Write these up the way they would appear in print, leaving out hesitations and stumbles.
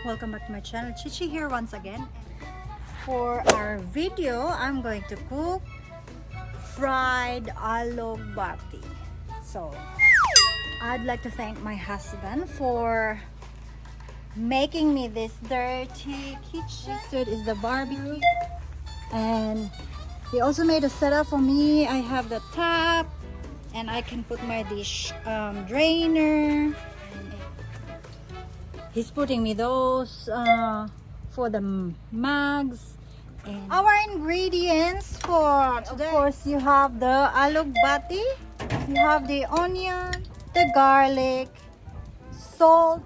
Welcome back to my channel. Cheche here once again. For our video, I'm going to cook fried ALUGBATI. So, I'd like to thank my husband for making me this dirty kitchen. This is the barbecue, and he also made a setup for me. I have the tap, and I can put my dish drainer. He's putting me those for the mugs. And our ingredients for today, of course, you have the ALUGBATI, you have the onion, the garlic, salt,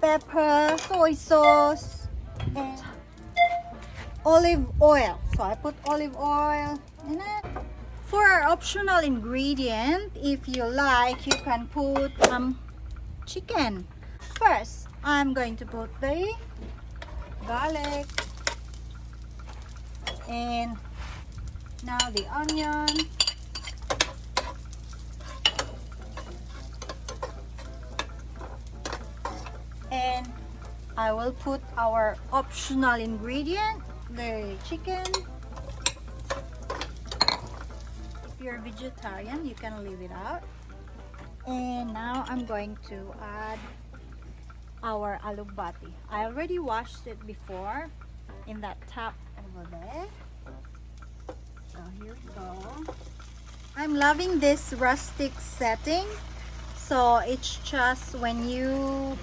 pepper, soy sauce, and olive oil. So I put olive oil in it. For our optional ingredient, if you like, you can put chicken. First, I'm going to put the garlic, and now the onion, and I will put our optional ingredient, the chicken. If you're vegetarian, you can leave it out. And now I'm going to add our ALUGBATI. I already washed it before in that tap over there. So here we go. I'm loving this rustic setting. So it's just when you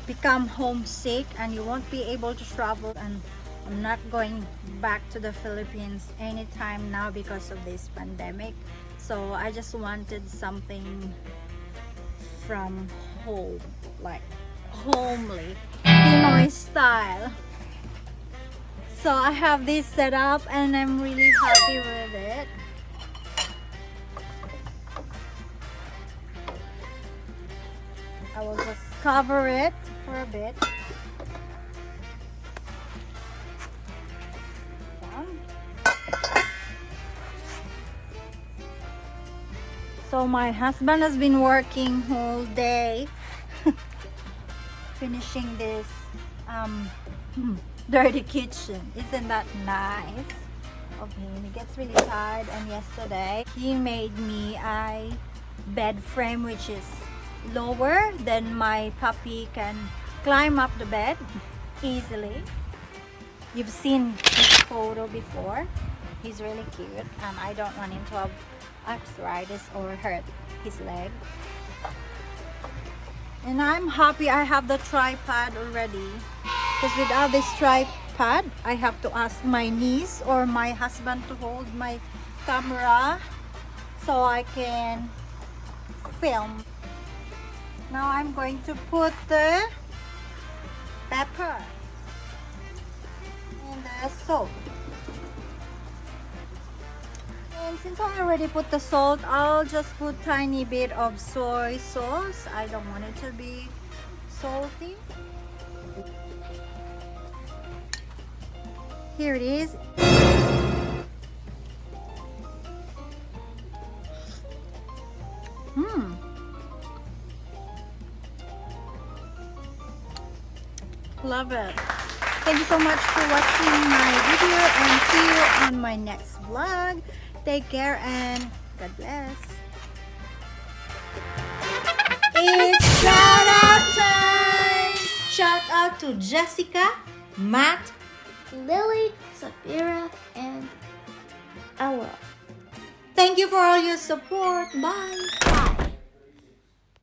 become homesick and you won't be able to travel, and I'm not going back to the Philippines anytime now because of this pandemic. So I just wanted something from home, like homely, Pinoy style. So I have this set up and I'm really happy with it. I will just cover it for a bit. So my husband has been working whole day finishing this dirty kitchen. Isn't that nice of him? He gets really tired, and yesterday he made me a bed frame which is lower than my puppy can climb up the bed easily. You've seen his photo before. He's really cute, and I don't want him to have arthritis or hurt his leg. And I'm happy I have the tripod already, because without this tripod I have to ask my niece or my husband to hold my camera so I can film. Now I'm going to put the pepper and the salt. And since I already put the salt, I'll just put tiny bit of soy sauce. I don't want it to be salty. Here it is. Love it. Thank you so much for watching my video, and see you on my next vlog. Take care and God bless. It's shout out time! Shout out to Jessica, Matt, Lily, Safira, and Ella. Thank you for all your support. Bye. Bye.